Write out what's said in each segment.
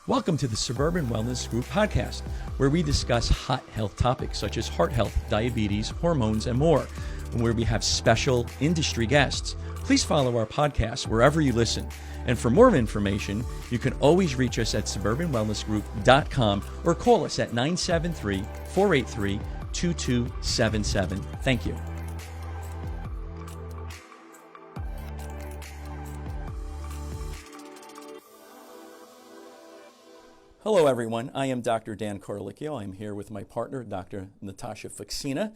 Welcome to the Suburban Wellness Group podcast, where we discuss hot health topics such as heart health, diabetes, hormones, and more, and where we have special industry guests. Please follow our podcast wherever you listen. And for more information, you can always reach us at suburbanwellnessgroup.com or call us at 973-483-2277. Thank you. Hello, everyone. I am Dr. Dan Carlicchio. I'm here with my partner, Dr. Natasha Fuxina.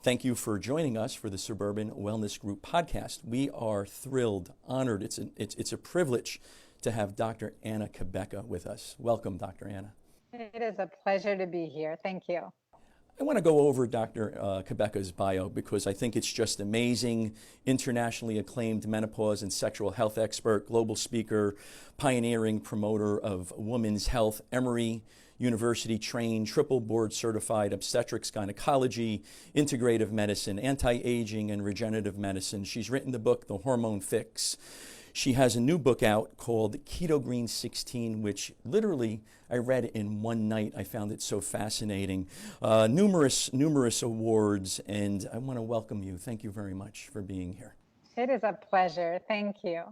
Thank you for joining us for the Suburban Wellness Group podcast. We are thrilled, honored. It's a privilege to have Dr. Anna Cabeca with us. Welcome, Dr. Anna. It is a pleasure to be here. Thank you. I want to go over Dr. Cabeca's bio because I think it's just amazing. Internationally acclaimed menopause and sexual health expert, global speaker, pioneering promoter of women's health, Emory University trained, triple board certified obstetrics, gynecology, integrative medicine, anti-aging, and regenerative medicine. She's written the book, The Hormone Fix. She has a new book out called Keto Green 16, which literally I read in one night. I found it so fascinating. Numerous awards, and I want to welcome you. Thank you very much for being here. It is a pleasure. Thank you.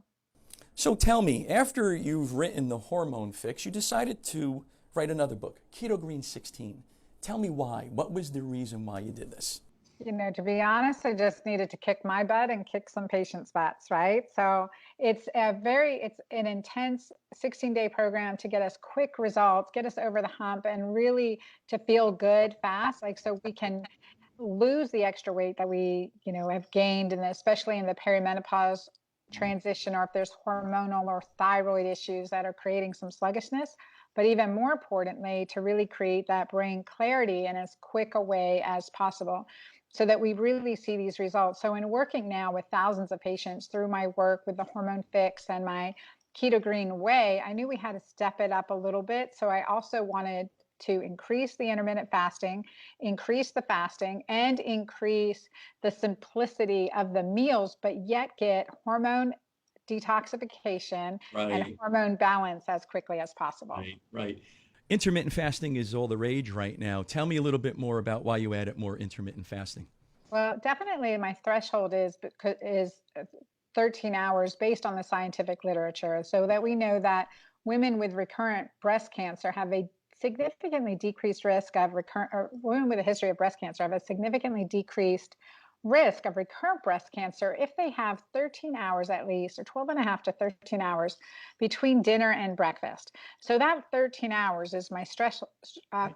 So tell me, after you've written The Hormone Fix, you decided to write another book, Keto Green 16. Tell me why. What was the reason why you did this? You know, to be honest, I just needed to kick my butt and kick some patients' butts, right? So it's an intense 16-day program to get us quick results, get us over the hump, and really to feel good fast, like so we can lose the extra weight that we, have gained, and especially in the perimenopause transition, or if there's hormonal or thyroid issues that are creating some sluggishness. But even more importantly, to really create that brain clarity in as quick a way as possible, so that we really see these results. So in working now with thousands of patients through my work with the Hormone Fix and my Keto Green way, I knew we had to step it up a little bit. So I also wanted to increase the intermittent fasting, increase the fasting, and increase the simplicity of the meals, but yet get hormone detoxification and hormone balance as quickly as possible. Right. Intermittent fasting is all the rage right now. Tell me a little bit more about why you added more intermittent fasting. Well, definitely my threshold is 13 hours based on the scientific literature, so that we know that women with recurrent breast cancer have a significantly decreased risk of women with a history of breast cancer have a significantly decreased risk of recurrent breast cancer if they have 13 hours at least, or 12 and a half to 13 hours between dinner and breakfast. So that 13 hours is my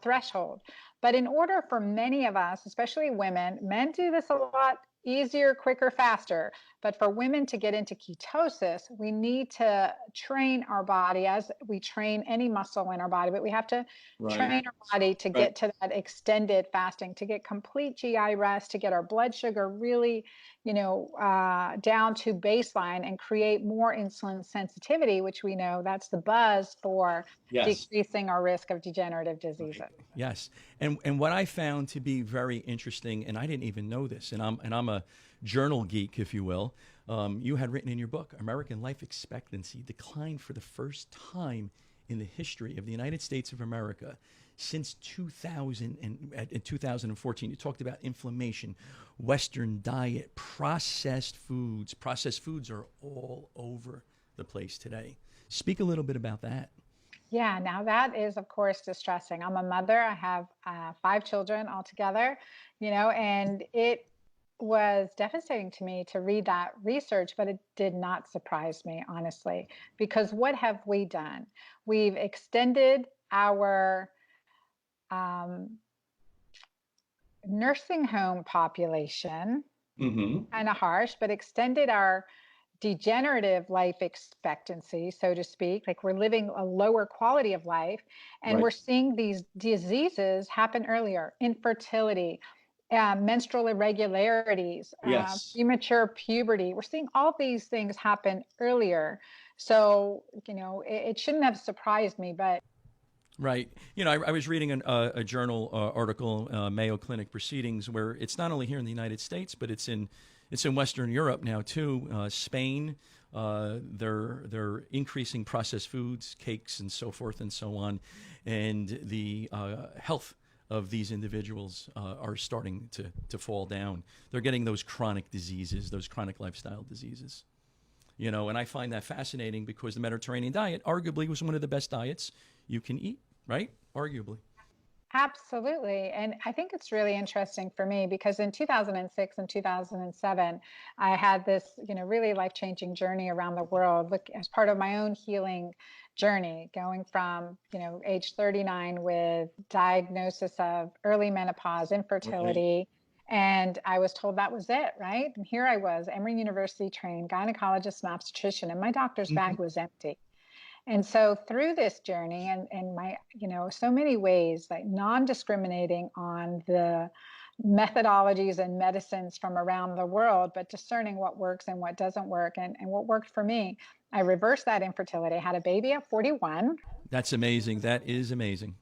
threshold. But in order for many of us, especially women, men do this a lot easier, quicker, faster. But for women to get into ketosis, we need to train our body as we train any muscle in our body, but we have to train our body to get to that extended fasting, to get complete GI rest, to get our blood sugar really, down to baseline and create more insulin sensitivity, which we know that's the buzz for decreasing our risk of degenerative diseases. Right. Yes. And what I found to be very interesting, and I didn't even know this, and I'm a journal geek, if you will. You had written in your book, American life expectancy declined for the first time in the history of the United States of America since 2000 and in 2014. You talked about inflammation, Western diet, processed foods. Processed foods are all over the place today. Speak a little bit about that. Yeah, now that is, of course, distressing. I'm a mother. I have 5 children altogether, and it was devastating to me to read that research, but it did not surprise me, honestly, because what have we done? We've extended our nursing home population, kind of harsh, but extended our degenerative life expectancy, so to speak, like we're living a lower quality of life, and we're seeing these diseases happen earlier: infertility, menstrual irregularities, premature puberty. We're seeing all these things happen earlier. So, it shouldn't have surprised me, but Right. I was reading a journal article, Mayo Clinic Proceedings, where it's not only here in the United States, but it's in It's in Western Europe now too. Spain, they're increasing processed foods, cakes, and so forth and so on, and the health of these individuals are starting to fall down. They're getting those chronic diseases, those chronic lifestyle diseases. And I find that fascinating because the Mediterranean diet arguably was one of the best diets you can eat, right? Arguably. Absolutely. And I think it's really interesting for me because in 2006 and 2007, I had this, really life-changing journey around the world, look as part of my own healing journey, going from, age 39 with diagnosis of early menopause, Right. infertility. And I was told that was it, right? And here I was, Emory University trained gynecologist and obstetrician, and my doctor's Hmm. bag was empty. And so through this journey and my, so many ways, like non-discriminating on the methodologies and medicines from around the world, but discerning what works and what doesn't work. And what worked for me, I reversed that infertility, had a baby at 41, That's amazing. That is amazing.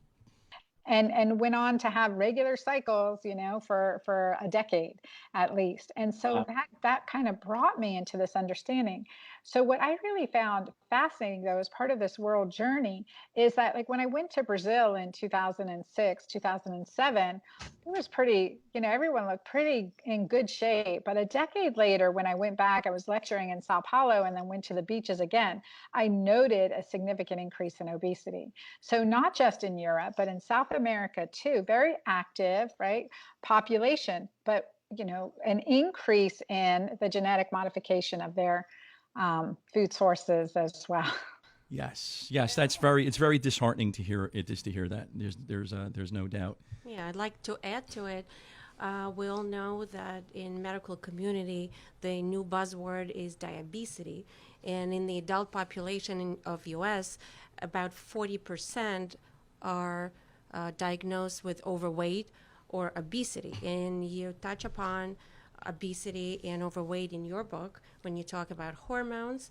and went on to have regular cycles, for a decade at least. And so that kind of brought me into this understanding. So what I really found fascinating, though, as part of this world journey, is that, like, when I went to Brazil in 2006, 2007, it was pretty, everyone looked pretty in good shape. But a decade later, when I went back, I was lecturing in Sao Paulo and then went to the beaches again. I noted a significant increase in obesity. So not just in Europe, but in South America too, very active, right, population, but an increase in the genetic modification of their food sources as well. Yes, yes, it's very disheartening to hear it, just to hear that. There's no doubt. Yeah, I'd like to add to it. We all know that in medical community, the new buzzword is diabesity. And in the adult population of US, about 40% are diagnosed with overweight or obesity. And you touch upon obesity and overweight in your book when you talk about hormones,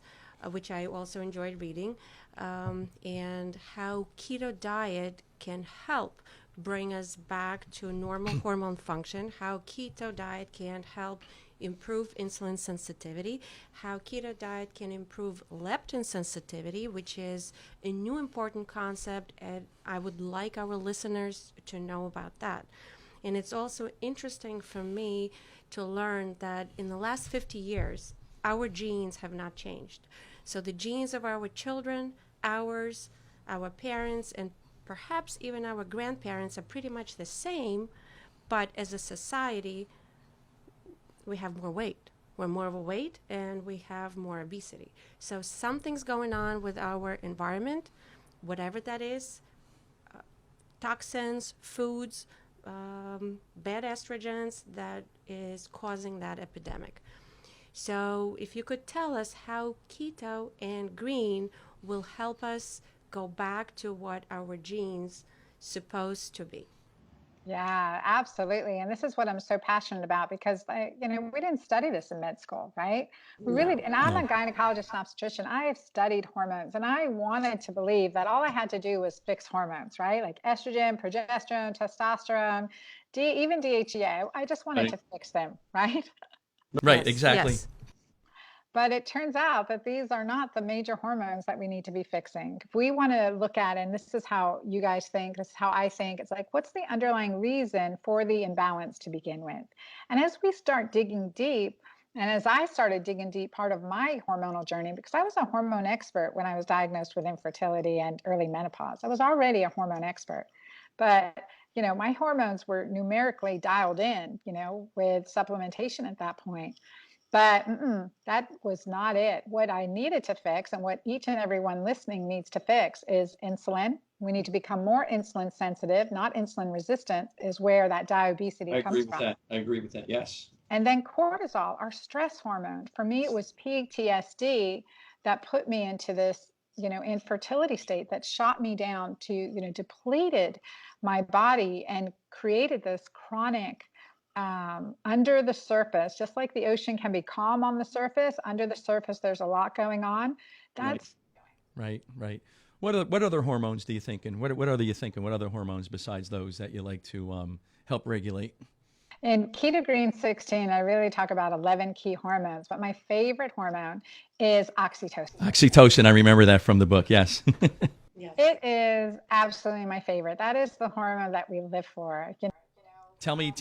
which I also enjoyed reading, and how keto diet can help bring us back to normal hormone function, how keto diet can help improve insulin sensitivity, how keto diet can improve leptin sensitivity, which is a new important concept, and I would like our listeners to know about that. And it's also interesting for me to learn that in the last 50 years, our genes have not changed. So the genes of our children, ours, our parents, and perhaps even our grandparents are pretty much the same, but as a society, we have more weight. We're more overweight and we have more obesity. So something's going on with our environment, whatever that is, toxins, foods, bad estrogens, that is causing that epidemic. So if you could tell us how keto and green will help us go back to what our genes supposed to be. Yeah, absolutely. And this is what I'm so passionate about because we didn't study this in med school, right? We really, No. and I'm a No. gynecologist and obstetrician. I have studied hormones and I wanted to believe that all I had to do was fix hormones, right? Like estrogen, progesterone, testosterone, even DHEA. I just wanted Right. to fix them, right? Right. Yes, Exactly. yes. But it turns out that these are not the major hormones that we need to be fixing. If we want to look at, and this is how you guys think, this is how I think, it's like, what's the underlying reason for the imbalance to begin with? And as we start digging deep, and as I started digging deep, part of my hormonal journey, because I was a hormone expert when I was diagnosed with infertility and early menopause, I was already a hormone expert. But my hormones were numerically dialed in, with supplementation at that point. But that was not it. What I needed to fix, and what each and everyone listening needs to fix, is insulin. We need to become more insulin sensitive, not insulin resistant, is where that diabetes I agree comes with from. that. I agree with that. Yes. And then cortisol, our stress hormone. For me, it was PTSD that put me into this, infertility state that shot me down to, depleted my body and created this chronic under the surface, just like the ocean can be calm on the surface, under the surface, there's a lot going on. Right. That's Right. Right. What other hormones do you think? And what other you thinking? What other hormones besides those that you like to help regulate? In Keto Green 16, I really talk about 11 key hormones, but my favorite hormone is oxytocin. Oxytocin, I remember that from the book, yes. It is absolutely my favorite. That is the hormone that we live for. Tell me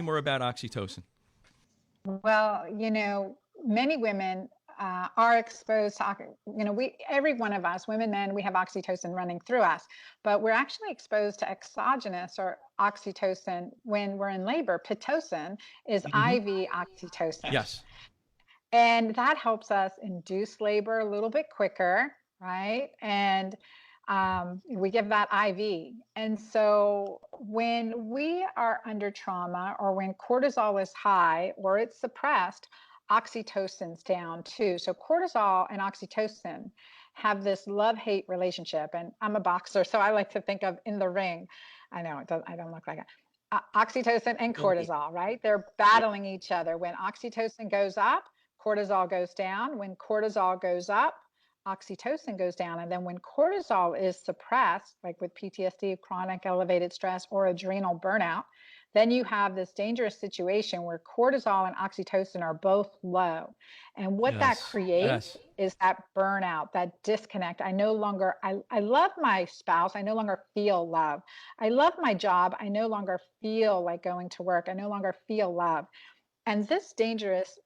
more about oxytocin. Well, many women are exposed to, every one of us, women, men, we have oxytocin running through us, but we're actually exposed to exogenous or oxytocin when we're in labor. Pitocin is IV oxytocin. Yes. And that helps us induce labor a little bit quicker, right? And we give that IV. And so when we are under trauma or when cortisol is high or it's suppressed, oxytocin's down too. So cortisol and oxytocin have this love-hate relationship. And I'm a boxer, so I like to think of in the ring. I know I don't look like it. Oxytocin and cortisol, right? They're battling each other. When oxytocin goes up, cortisol goes down. When cortisol goes up, oxytocin goes down. And then when cortisol is suppressed, like with PTSD, chronic elevated stress, or adrenal burnout, then you have this dangerous situation where cortisol and oxytocin are both low. And what that creates is that burnout, that disconnect. I love my spouse. I no longer feel love. I love my job. I no longer feel like going to work. I no longer feel love. And this dangerous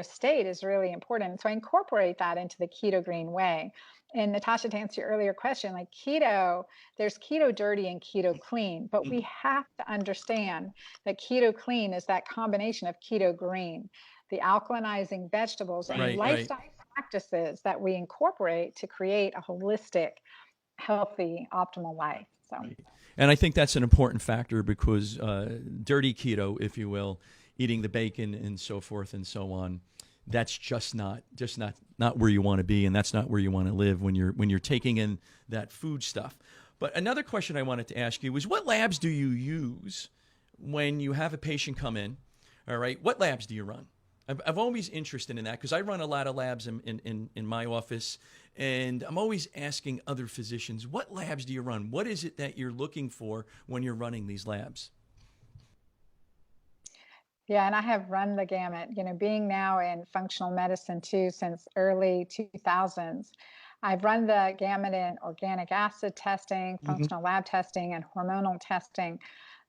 state is really important. So I incorporate that into the Keto Green way. And Natasha, to answer your earlier question, like there's keto dirty and keto clean, but we have to understand that keto clean is that combination of keto green, the alkalinizing vegetables and lifestyle practices that we incorporate to create a holistic, healthy, optimal life. So. And I think that's an important factor because dirty keto, if you will, eating the bacon and so forth and so on, that's just not where you want to be, and that's not where you want to live when you're taking in that food stuff. But another question I wanted to ask you was, what labs do you use when you have a patient come in? All right, what labs do you run? I'm always interested in that because I run a lot of labs in my office, and I'm always asking other physicians, what labs do you run? What is it that you're looking for when you're running these labs? Yeah, and I have run the gamut, being now in functional medicine too since early 2000s. I've run the gamut in organic acid testing, functional lab testing, and hormonal testing.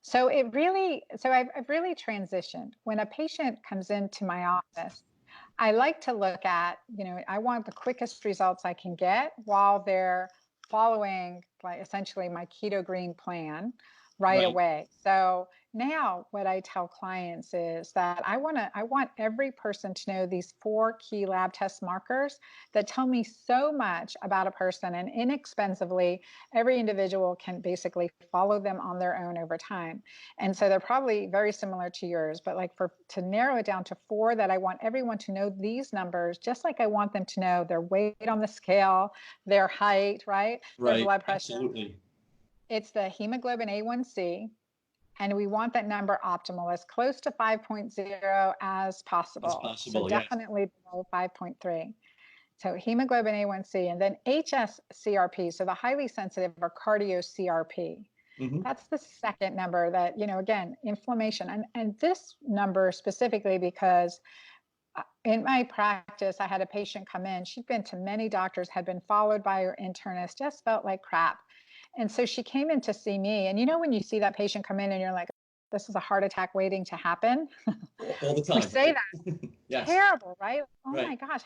So I've really transitioned. When a patient comes into my office, I like to look at, I want the quickest results I can get while they're following like essentially my Keto Green plan right away. So now what I tell clients is that I want every person to know these 4 key lab test markers that tell me so much about a person, and inexpensively, every individual can basically follow them on their own over time. And so they're probably very similar to yours, but like to narrow it down to 4 that I want everyone to know these numbers, just like I want them to know their weight on the scale, their height, right? Their blood pressure. Absolutely. It's the hemoglobin A1C, and we want that number optimal, as close to 5.0 as possible. So definitely below 5.3. So hemoglobin A1C, and then HS-CRP, so the highly sensitive or cardio-CRP. That's the second number that, again, inflammation. And this number specifically because in my practice, I had a patient come in. She'd been to many doctors, had been followed by her internist, just felt like crap. And so she came in to see me. And when you see that patient come in and you're like, this is a heart attack waiting to happen. All the time. We say that. Yes. Terrible, right? Oh my gosh,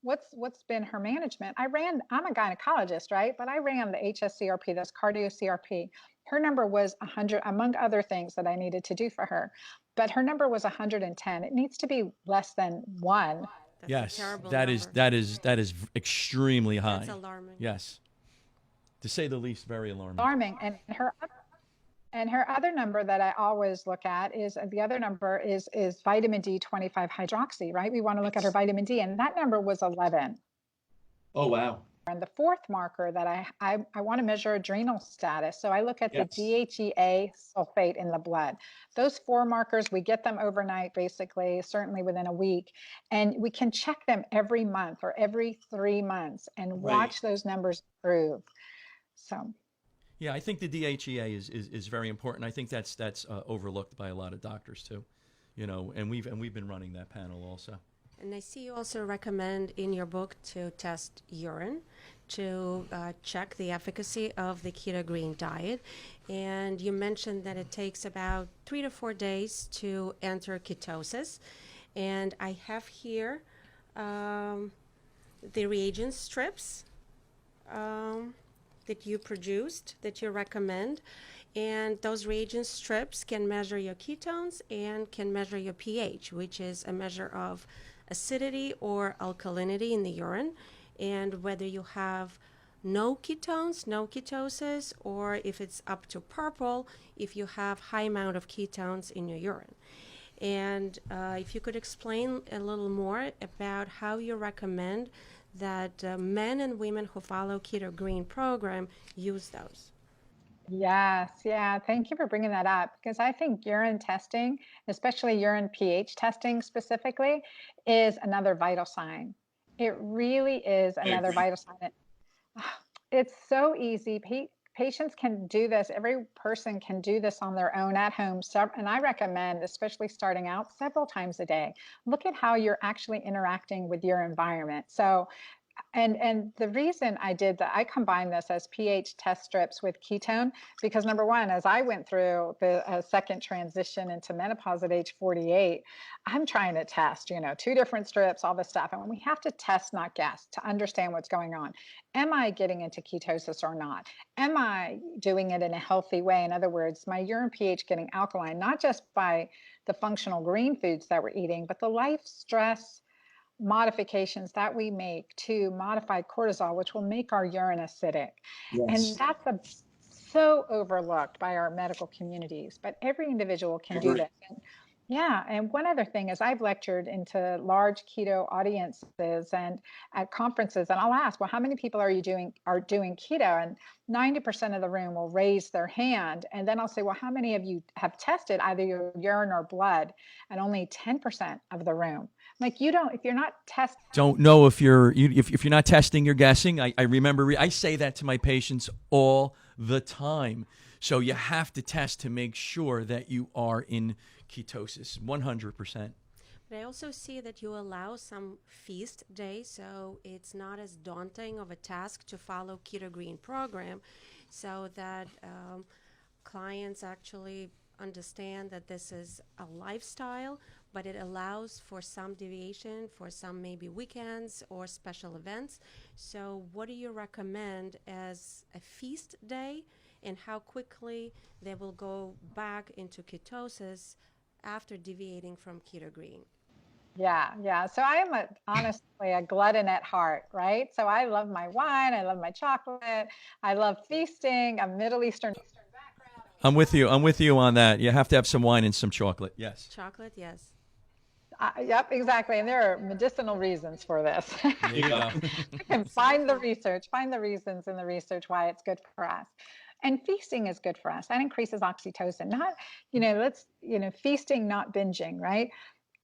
what's been her management? I'm a gynecologist, right? But I ran the HSCRP, that's cardio CRP. Her number was 100, among other things that I needed to do for her. But her number was 110. It needs to be less than 1. That's that is extremely high. That's alarming. Yes. To say the least, very alarming. Alarming. And her other number that I always look at is vitamin D 25 hydroxy, right? We want to look at her vitamin D, and that number was 11. Oh, wow. And the fourth marker that I want to measure adrenal status. So I look at the DHEA sulfate in the blood. Those 4 markers, we get them overnight, basically, certainly within a week. And we can check them every month or every 3 months and watch those numbers improve. So. Yeah, I think the DHEA is very important. I think that's overlooked by a lot of doctors too, and we've been running that panel also. And I see you also recommend in your book to test urine to check the efficacy of the Keto Green diet. And you mentioned that it takes about 3 to 4 days to enter ketosis. And I have here the reagent strips that you produced, that you recommend. And those reagent strips can measure your ketones and can measure your pH, which is a measure of acidity or alkalinity in the urine, and whether you have no ketones, no ketosis, or if it's up to purple, if you have high amount of ketones in your urine. And if you could explain a little more about how you recommend that men and women who follow Keto Green program use those. Yes, yeah. Thank you for bringing that up because I think urine testing, especially urine pH testing specifically, is another vital sign. It really is another vital sign. It's so easy. Patients can do this. Every person can do this on their own at home. And I recommend, especially starting out, several times a day. Look at how you're actually interacting with your environment. So and the reason I did that, I combined this as pH test strips with ketone, because number one, as I went through the second transition into menopause at age 48, I'm trying to test, 2 different strips, all this stuff. And when we have to test, not guess, to understand what's going on, am I getting into ketosis or not? Am I doing it in a healthy way? In other words, my urine pH getting alkaline, not just by the functional green foods that we're eating, but the life stress modifications that we make to modify cortisol, which will make our urine acidic. And Yes. that's so overlooked by our medical communities, but every individual can do this. And yeah, and one other thing is I've lectured into large keto audiences and at conferences, and I'll ask, well, how many people are doing keto? And 90% of the room will raise their hand. And then I'll say, well, how many of you have tested either your urine or blood? And only 10% of the room. Like, if you're not testing. Don't know if if you're not testing, you're guessing. I remember I say that to my patients all the time. So you have to test to make sure that you are in ketosis, 100%. But I also see that you allow some feast days, so it's not as daunting of a task to follow Keto Green program, so that clients actually understand that this is a lifestyle, but it allows for some deviation for some maybe weekends or special events. So what do you recommend as a feast day, and how quickly they will go back into ketosis after deviating from Keto Green? Yeah. So I am honestly a glutton at heart, right? So I love my wine, I love my chocolate, I love feasting. I'm Middle Eastern background. I'm with you on that. You have to have some wine and some chocolate. Yes. Chocolate, yes. Yep, exactly. And there are medicinal reasons for this. There you go. You can find the reasons in the research why it's good for us. And feasting is good for us. That increases oxytocin. Not, feasting, not binging, right?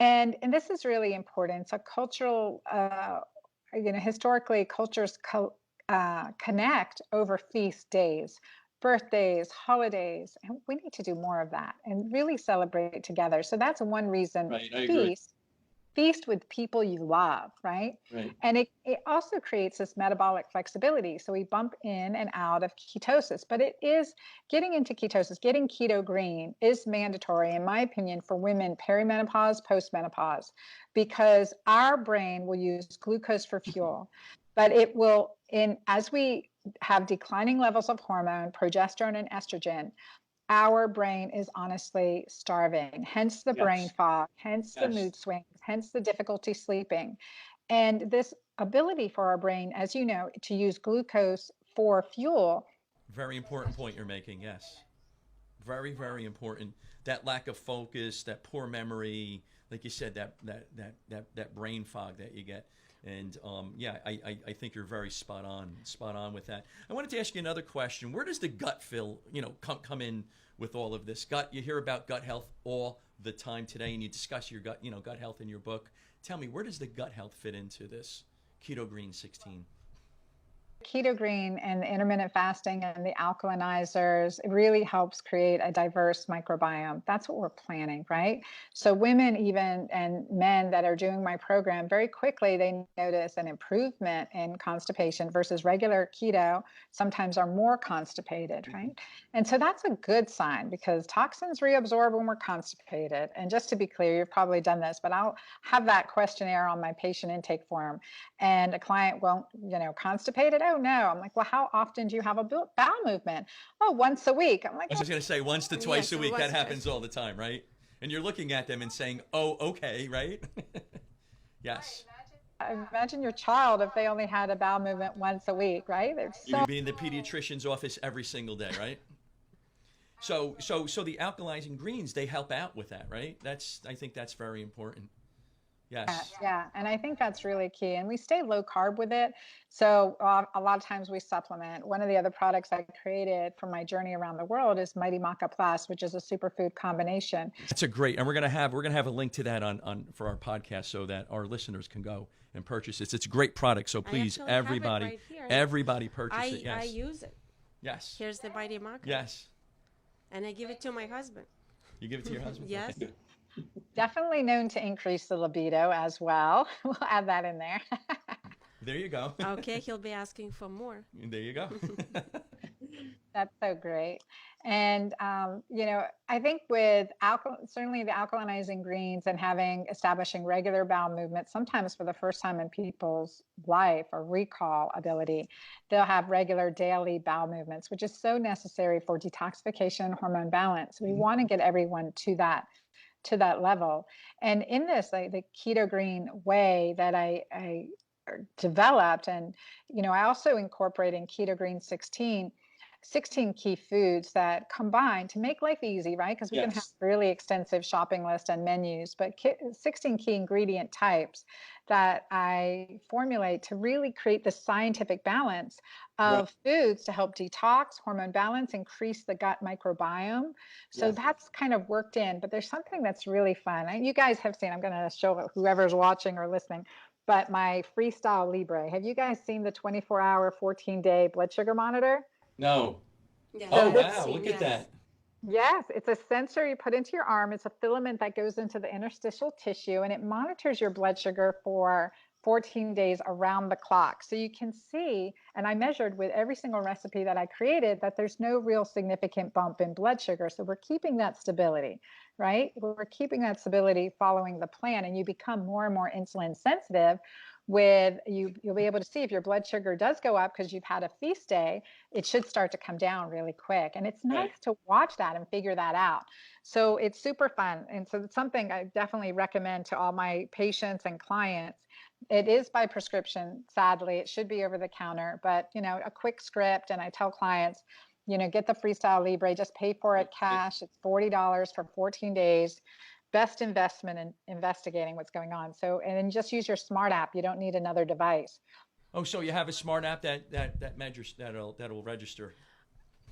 And this is really important. So cultural, historically, cultures connect over feast days, birthdays, holidays, and we need to do more of that and really celebrate together. So that's one reason. Right, I agree. Feast with people you love, right? Right. And it also creates this metabolic flexibility. So we bump in and out of ketosis, but it is getting into ketosis, getting keto green is mandatory, in my opinion, for women perimenopause, postmenopause, because our brain will use glucose for fuel, but it will, as we have declining levels of hormone, progesterone and estrogen, our brain is honestly starving, hence the brain fog, hence the mood swings, hence the difficulty sleeping. And this ability for our brain, as you know, to use glucose for fuel. Very important point you're making, yes. Very, very important. That lack of focus, that poor memory, like you said, that brain fog that you get. And I think you're very spot on with that. I wanted to ask you another question. Where does the gut come in with all of this? You hear about gut health all the time today, and you discuss your gut health in your book. Tell me, where does the gut health fit into this Keto Green 16? Keto Green and the intermittent fasting and the alkalinizers, it really helps create a diverse microbiome. That's what we're planning, right? So women even and men that are doing my program, very quickly they notice an improvement in constipation versus regular keto sometimes are more constipated, right? And so that's a good sign because toxins reabsorb when we're constipated. And just to be clear, you've probably done this, but I'll have that questionnaire on my patient intake form and a client won't, constipated. Oh no. I'm like, well, how often do you have a bowel movement? Oh, once a week. I'm like, I was just going to say once to twice Yes, a week. once That to happens all the time, right? And you're looking at them and saying, oh, okay, right? Yes. imagine your child if they only had a bowel movement once a week, right? They're You so could be in the pediatrician's office every single day, right? So the alkalizing greens, they help out with that, right? I think that's very important. Yes. yeah, and I think that's really key. And we stay low carb with it. So a lot of times we supplement. One of the other products I created for my journey around the world is Mighty Maca Plus, which is a superfood combination. That's a great, and we're gonna have a link to that on for our podcast so that our listeners can go and purchase it. It's a great product, so please actually have it everybody right here. everybody purchase it. I Yes. use it. Yes. Here's the Mighty Maca. Yes. And I give it to my husband. You give it to your husband? Yes. Okay. Definitely known to increase the libido as well. We'll add that in there. There you go. Okay, he'll be asking for more. There you go. That's so great. And, I think with certainly the alkalinizing greens and establishing regular bowel movement, sometimes for the first time in people's life or recall ability, they'll have regular daily bowel movements, which is so necessary for detoxification and hormone balance. We want to get everyone to that level. And in this, the Keto Green way that I developed, and, I also incorporate in Keto Green 16 key foods that combine to make life easy, right? Because we can have Yes. really extensive shopping list and menus, but 16 key ingredient types that I formulate to really create the scientific balance of foods to help detox, hormone balance, increase the gut microbiome. So Yeah. that's kind of worked in, but there's something that's really fun. And you guys have seen, I'm going to show whoever's watching or listening, but my Freestyle Libre. Have you guys seen the 24-hour, 14-day blood sugar monitor? No. Yes, Oh, I've wow. seen Look this. at that. Yes, it's a sensor you put into your arm. It's a filament that goes into the interstitial tissue and it monitors your blood sugar for 14 days around the clock. So you can see, and I measured with every single recipe that I created, that there's no real significant bump in blood sugar. So we're keeping that stability, right? We're keeping that stability following the plan, and you become more and more insulin sensitive. You'll be able to see if your blood sugar does go up because you've had a feast day, it should start to come down really quick. And it's nice to watch that and figure that out. So it's super fun. And so it's something I definitely recommend to all my patients and clients. It is by prescription, sadly. It should be over the counter, but a quick script. And I tell clients, get the Freestyle Libre, just pay for it cash. It's $40 for 14 days. Best investment in investigating what's going on. So, and then just use your smart app. You don't need another device. Oh, so you have a smart app that measures that'll register.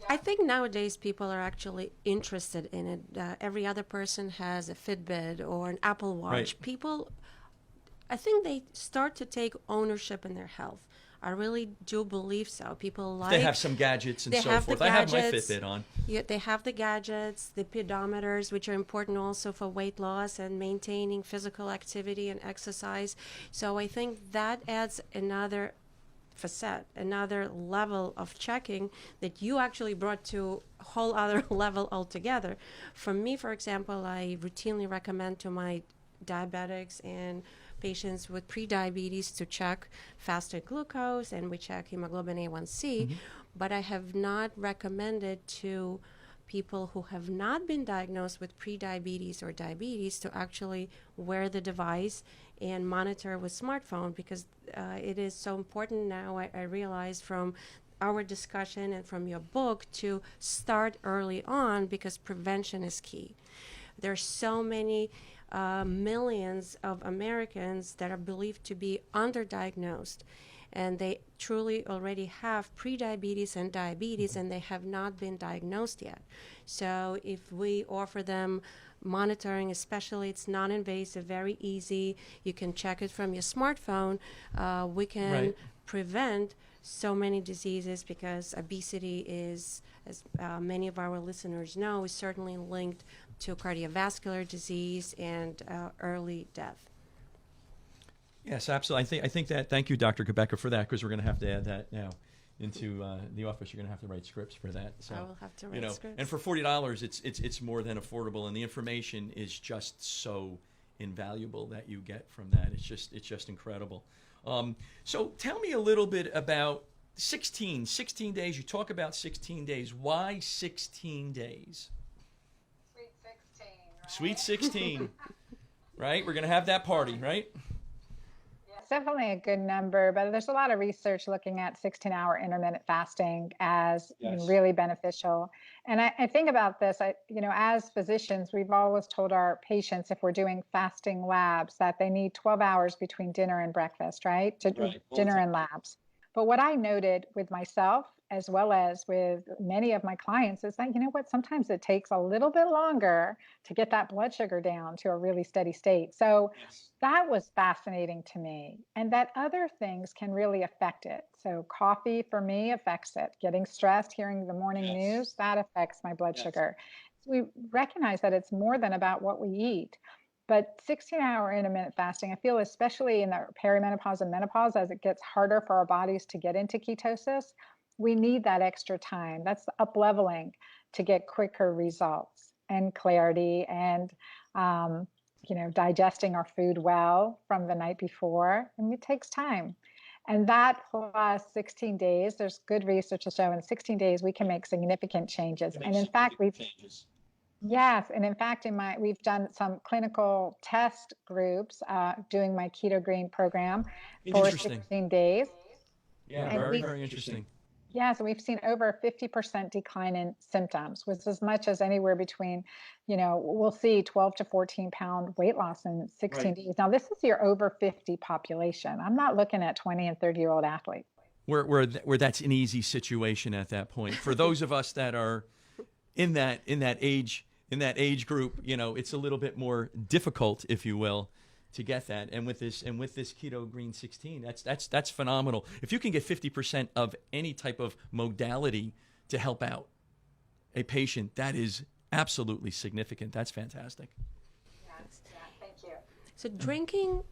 I think nowadays people are actually interested in it. Every other person has a Fitbit or an Apple Watch. Right. People, I think they start to take ownership in their health. I really do believe so. People They have some gadgets and they so have the forth. I have my gadgets. Fitbit on. Yeah, they have the gadgets, the pedometers, which are important also for weight loss and maintaining physical activity and exercise. So I think that adds another facet, another level of checking that you actually brought to a whole other level altogether. For me, for example, I routinely recommend to my diabetics and patients with prediabetes to check fasted glucose, and we check hemoglobin A1C, but I have not recommended to people who have not been diagnosed with prediabetes or diabetes to actually wear the device and monitor with smartphone, because it is so important now, I realize from our discussion and from your book, to start early on, because prevention is key. There's so many millions of Americans that are believed to be underdiagnosed, and they truly already have prediabetes and diabetes, and they have not been diagnosed yet. So if we offer them monitoring, especially, it's non-invasive, very easy, you can check it from your smartphone, we can prevent so many diseases, because obesity is, as many of our listeners know, is certainly linked to cardiovascular disease and early death. Yes, absolutely. I think that. Thank you, Dr. Cabeca, for that, because we're going to have to add that now into the office. You're going to have to write scripts for that. So I will have to write scripts. And for $40, it's more than affordable, and the information is just so invaluable that you get from that. It's just incredible. So tell me a little bit about 16 days. You talk about 16 days. Why 16 days? Sweet 16, right? Sweet 16, right? We're going to have that party, right? It's definitely a good number, but there's a lot of research looking at 16-hour intermittent fasting as really beneficial. And I think about this, as physicians, we've always told our patients, if we're doing fasting labs, that they need 12 hours between dinner and breakfast, right? Dinner and labs. But what I noted with myself, as well as with many of my clients, is that, sometimes it takes a little bit longer to get that blood sugar down to a really steady state. So that was fascinating to me, and that other things can really affect it. So coffee for me affects it. Getting stressed, hearing the morning news, that affects my blood sugar. So we recognize that it's more than about what we eat. But 16-hour intermittent fasting, I feel, especially in the perimenopause and menopause, as it gets harder for our bodies to get into ketosis, we need that extra time. That's the up-leveling to get quicker results and clarity and, digesting our food well from the night before. And it takes time. And that plus 16 days, there's good research to show in 16 days, we can make significant changes. And in fact, Yes, and in fact, we've done some clinical test groups doing my Keto Green program for 16 days. Yeah, And very interesting. Yes, and we've seen over a 50% decline in symptoms, with as much as anywhere between, we'll see 12 to 14 pound weight loss in 16 days. Now, this is your over 50 population. I'm not looking at 20 and 30-year-old athletes. Where that's an easy situation at that point. For those of us that are in that age group, it's a little bit more difficult, if you will, to get that. And with this Keto Green 16, that's phenomenal. If you can get 50% of any type of modality to help out a patient, that is absolutely significant. That's fantastic. Yes, thank you. So drinking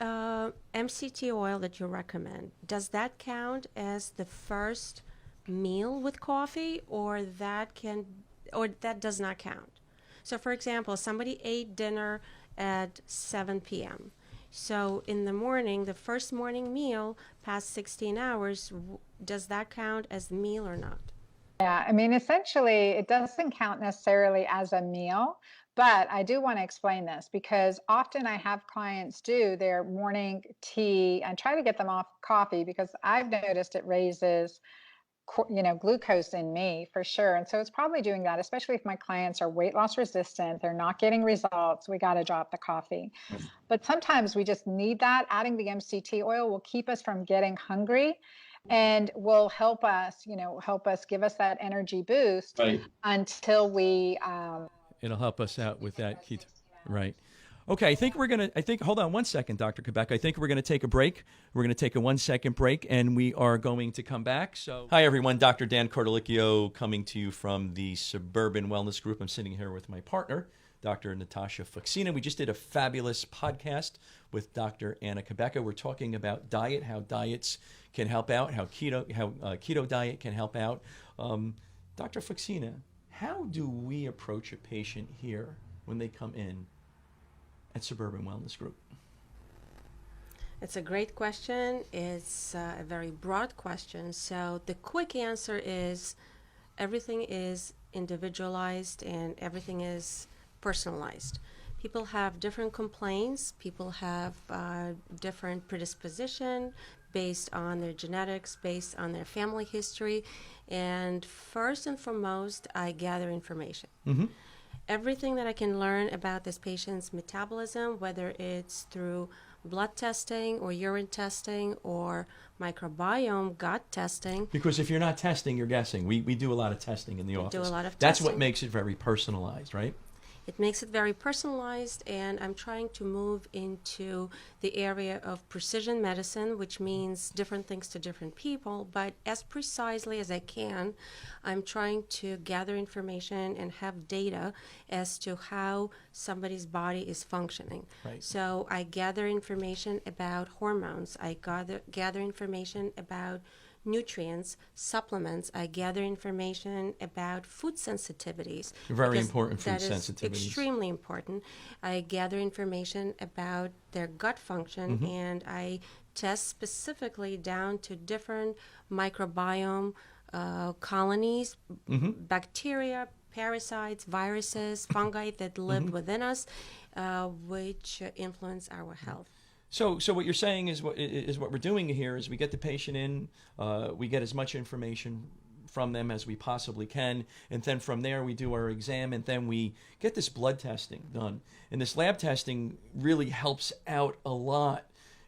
MCT oil that you recommend, does that count as the first meal with coffee, or that does not count? So, for example, somebody ate dinner at 7 p.m. So in the morning, the first morning meal past 16 hours, does that count as the meal or not? Yeah, essentially, it doesn't count necessarily as a meal, but I do want to explain this because often I have clients do their morning tea and try to get them off coffee because I've noticed it raises glucose in me for sure. And so it's probably doing that, especially if my clients are weight loss resistant, they're not getting results, we got to drop the coffee. But sometimes we just need that. Adding the MCT oil will keep us from getting hungry and will help us, give us that energy boost until we... It'll help us out with that keto. Right. Okay, hold on one second, Dr. Cabeca. I think we're going to take a break. We're going to take a 1-second break, and we are going to come back. So, hi, everyone. Dr. Dan Cordalicchio coming to you from the Suburban Wellness Group. I'm sitting here with my partner, Dr. Natasha Fuxina. We just did a fabulous podcast with Dr. Anna Cabeca. We're talking about diet, how diets can help out, how keto diet can help out. Dr. Fuxina, how do we approach a patient here when they come in at Suburban Wellness Group? It's a great question. It's a very broad question. So the quick answer is everything is individualized and everything is personalized. People have different complaints. People have different predisposition based on their genetics, based on their family history. And first and foremost, I gather information. Mm-hmm. Everything that I can learn about this patient's metabolism, whether it's through blood testing or urine testing or microbiome gut testing. Because if you're not testing, you're guessing. We do a lot of testing in the office. Do a lot of That's testing. what makes it very personalized, right? It makes it very personalized, and I'm trying to move into the area of precision medicine, which means different things to different people, but as precisely as I can, I'm trying to gather information and have data as to how somebody's body is functioning. Right. So I gather information about hormones. I gather information about nutrients, supplements. I gather information about food sensitivities. Very because important food that is sensitivities. extremely important. I gather information about their gut function, and I test specifically down to different microbiome colonies, bacteria, parasites, viruses, fungi that live within us, which influence our health. So what you're saying is what we're doing here is we get the patient in, we get as much information from them as we possibly can, and then from there we do our exam, and then we get this blood testing done. And this lab testing really helps out a lot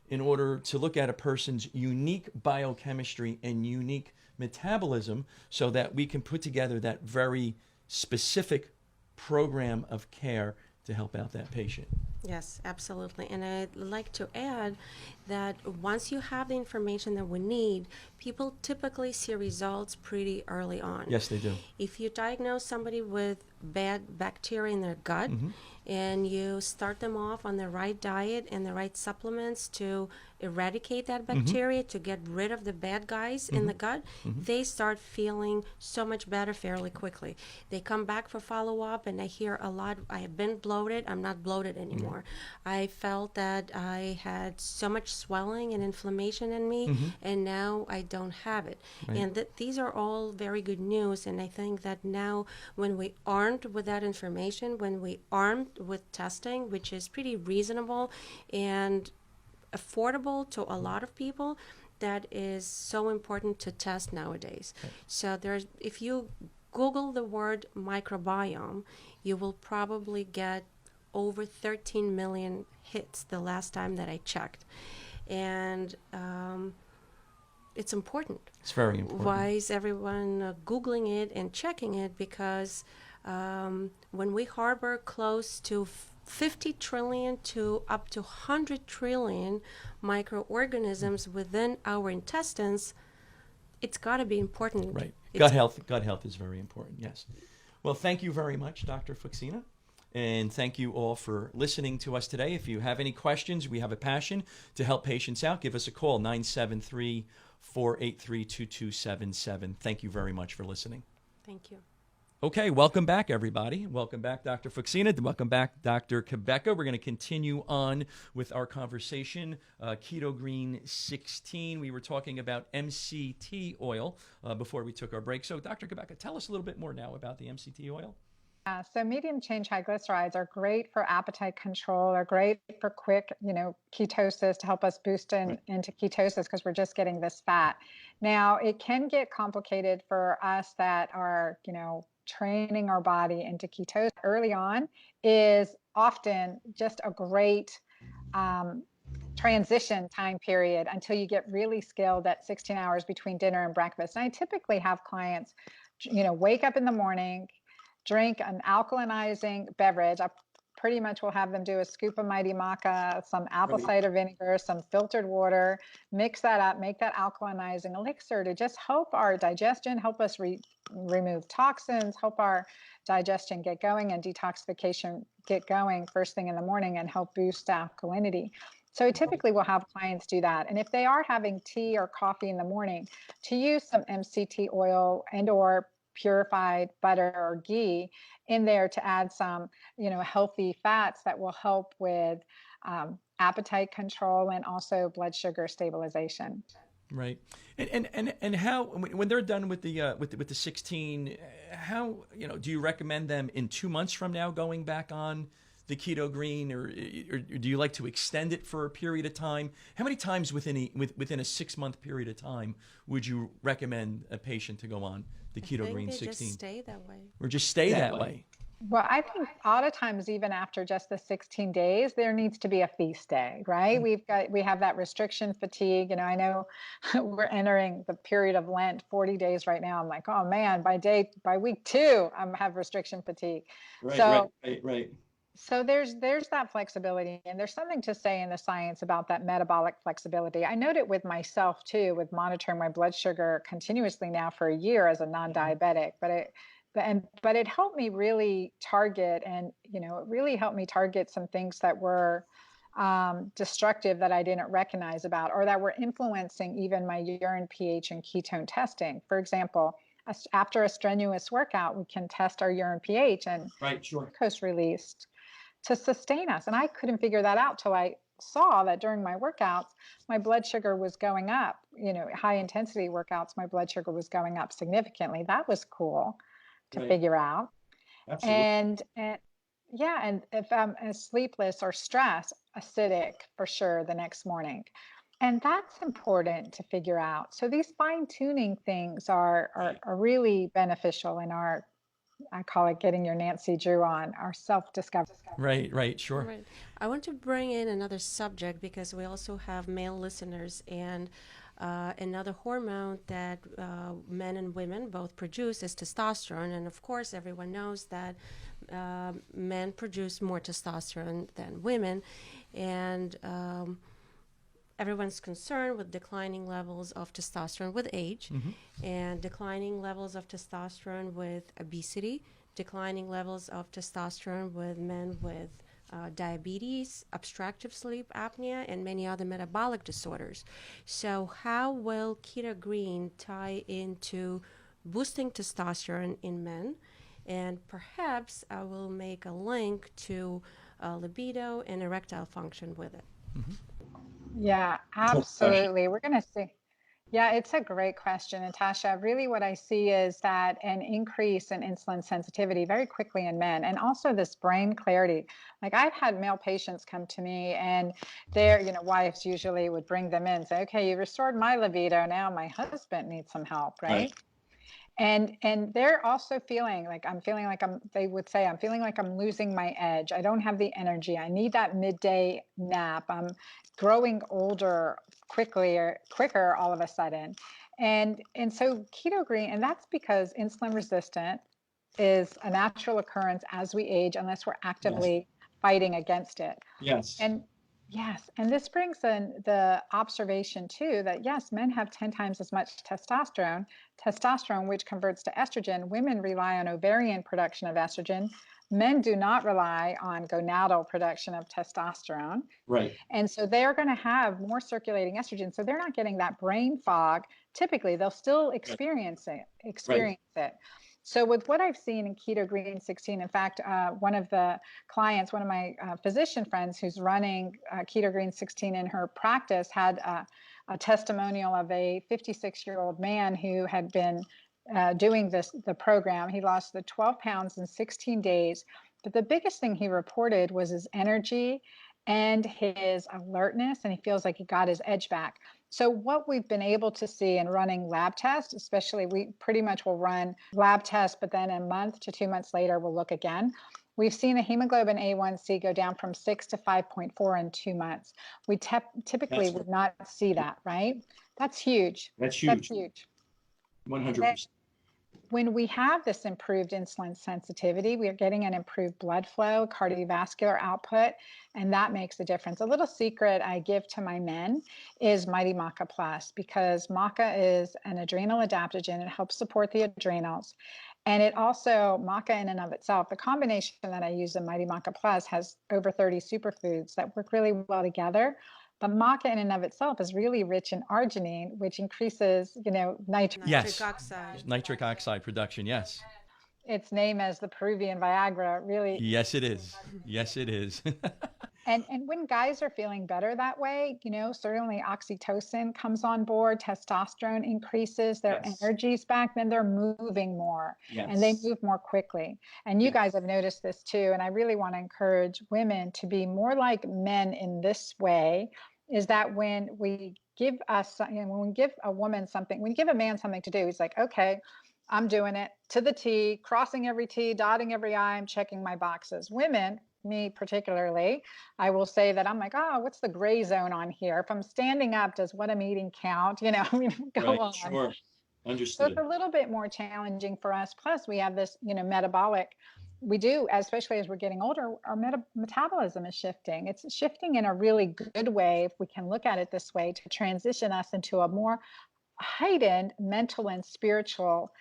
in order to look at a person's unique biochemistry and unique metabolism so that we can put together that very specific program of care to help out that patient. Yes, absolutely. And I'd like to add that once you have the information that we need, people typically see results pretty early on. Yes, they do. If you diagnose somebody with bad bacteria in their gut and you start them off on the right diet and the right supplements to eradicate that bacteria, to get rid of the bad guys in the gut, they start feeling so much better fairly quickly. They come back for follow-up, and I hear a lot, I have been bloated, I'm not bloated anymore. I felt that I had so much swelling and inflammation in me, and now I don't have it. Right. And these are all very good news, and I think that now when we armed with that information, when we armed with testing, which is pretty reasonable and affordable to a lot of people, that is so important to test nowadays. Right. So if you Google the word microbiome, you will probably get over 13 million hits the last time that I checked. And it's important. It's very important. Why is everyone Googling it and checking it? Because when we harbor close to 50 trillion to up to 100 trillion microorganisms within our intestines, it's got to be important. Right. Gut health is very important, yes. Well, thank you very much, Dr. Fuxina. And thank you all for listening to us today. If you have any questions, we have a passion to help patients out. Give us a call, 973-483-2277. Thank you very much for listening. Thank you. Okay, welcome back, everybody. Welcome back, Dr. Fuxina. Welcome back, Dr. Cabeca. We're going to continue on with our conversation. Keto Green 16. We were talking about MCT oil before we took our break. So, Dr. Cabeca, tell us a little bit more now about the MCT oil. So medium chain triglycerides are great for appetite control, are great for quick, ketosis to help us boost into ketosis because we're just getting this fat. Now, it can get complicated for us that are, training our body into ketosis early on is often just a great transition time period until you get really skilled at 16 hours between dinner and breakfast. And I typically have clients, wake up in the morning, drink an alkalinizing beverage. I pretty much will have them do a scoop of Mighty Maca, some apple cider vinegar, some filtered water, mix that up, make that alkalinizing elixir to just help our digestion, help us remove toxins, help our digestion get going and detoxification get going first thing in the morning and help boost alkalinity. So I typically will have clients do that. And if they are having tea or coffee in the morning, to use some MCT oil and or purified butter or ghee in there to add some, healthy fats that will help with appetite control and also blood sugar stabilization. Right. And how, when they're done with the 16, how, do you recommend them in 2 months from now going back on the Keto Green, or do you like to extend it for a period of time? How many times within a 6-month period of time would you recommend a patient to go on the Keto Green 16? Just stay that way. Or just stay that way. Well, I think a lot of times, even after just the 16 days, there needs to be a feast day, right? We have that restriction fatigue. I know we're entering the period of Lent, 40 days right now. I'm like, oh man, by week two, I have restriction fatigue. Right, right, So right, right. So there's that flexibility, and there's something to say in the science about that metabolic flexibility. I note it with myself too, with monitoring my blood sugar continuously now for a year as a non-diabetic. But it helped me really target, and it really helped me target some things that were destructive that I didn't recognize about, or that were influencing even my urine pH and ketone testing. For example, after a strenuous workout, we can test our urine pH and Right, sure. glucose released to sustain us. And I couldn't figure that out till I saw that during my workouts, my blood sugar was going up. High intensity workouts, my blood sugar was going up significantly. That was cool to Right. figure out. Absolutely. And yeah, and if I'm sleepless or stressed, acidic for sure the next morning. And that's important to figure out. So these fine tuning things are really beneficial in our, I call it getting your Nancy Drew on, our self discovery. Right, right, sure. Right. I want to bring in another subject because we also have male listeners, and another hormone that men and women both produce is testosterone. And of course, everyone knows that men produce more testosterone than women. And everyone's concerned with declining levels of testosterone with age, and declining levels of testosterone with obesity, declining levels of testosterone with men with diabetes, obstructive sleep apnea, and many other metabolic disorders. So, how will Keto Green tie into boosting testosterone in men? And perhaps I will make a link to libido and erectile function with it. Yeah, absolutely. We're going to see. Yeah, it's a great question, Natasha. Really, what I see is that an increase in insulin sensitivity very quickly in men, and also this brain clarity. Like I've had male patients come to me, and their, wives usually would bring them in, say, "Okay, you restored my libido. Now my husband needs some help, right?" Right. And they're also feeling like they would say, I'm feeling like I'm losing my edge. I don't have the energy. I need that midday nap. I'm growing older quicker all of a sudden. And so keto green, and that's because insulin resistant is a natural occurrence as we age unless we're Yes. actively fighting against it. Yes. And yes, and this brings in the observation too that yes, men have 10 times as much testosterone, which converts to estrogen. Women rely on ovarian production of estrogen. Men do not rely on gonadal production of testosterone. Right. And so they're going to have more circulating estrogen. So they're not getting that brain fog. Typically, they'll still Right. Right. experience it. So with what I've seen in Keto Green 16, in fact, one of my physician friends who's running Keto Green 16 in her practice had a testimonial of a 56-year-old man who had been doing the program. He lost the 12 pounds in 16 days. But the biggest thing he reported was his energy and his alertness, and he feels like he got his edge back. So what we've been able to see in running lab tests, especially we pretty much will run lab tests, but then a month to 2 months later, we'll look again. We've seen a hemoglobin A1C go down from 6 to 5.4 in 2 months. We typically would not see that, right? That's huge. That's That's huge. huge. And then 100%. when we have this improved insulin sensitivity, we are getting an improved blood flow, cardiovascular output, and that makes a difference. A little secret I give to my men is Mighty Maca Plus, because maca is an adrenal adaptogen. It helps support the adrenals. And it also, maca in and of itself, the combination that I use in Mighty Maca Plus has over 30 superfoods that work really well together. But maca in and of itself is really rich in arginine, which increases, nitric. Nitric Yes. oxide. Nitric oxide production. Yes. Its name as the Peruvian Viagra, really. Yes, it is. Yes, it is. And when guys are feeling better that way, certainly oxytocin comes on board, testosterone increases, their Yes. energy's back, then they're moving more and they Yes. move more quickly. And you Yes. guys have noticed this too. And I really want to encourage women to be more like men in this way, is that when we give a woman something, when you give a man something to do, he's like, okay, I'm doing it to the T, crossing every T, dotting every I, I'm checking my boxes. Women, me particularly, I will say that I'm like, oh, what's the gray zone on here? If I'm standing up, does what I'm eating count? You know, I mean, go Right. on. Sure. So it's Understood. a little bit more challenging for us. Plus, we have this, metabolic. We do, especially as we're getting older, our metabolism is shifting. It's shifting in a really good way, if we can look at it this way, to transition us into a more heightened mental and spiritual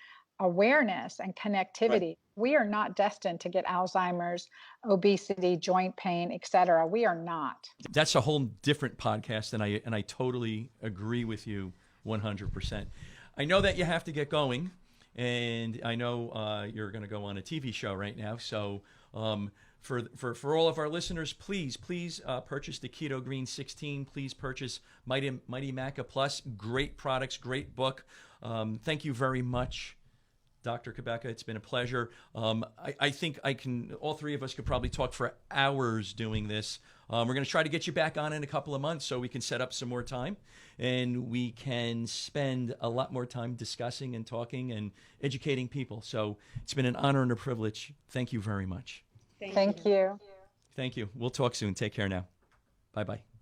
awareness and Right. connectivity. We are not destined to get Alzheimer's, obesity, joint pain, etc. We are not. That's a whole different podcast, and I totally agree with you 100%. I know that you have to get going, and I know you're going to go on a TV show right now. So for all of our listeners, please purchase the Keto Green 16. Please purchase Mighty Maca Plus. Great products, great book. Thank you very much, Dr. Cabeca. It's been a pleasure. I think all three of us could probably talk for hours doing this. We're going to try to get you back on in a couple of months so we can set up some more time and we can spend a lot more time discussing and talking and educating people. So it's been an honor and a privilege. Thank you very much. Thank you. Thank you. We'll talk soon. Take care now. Bye-bye.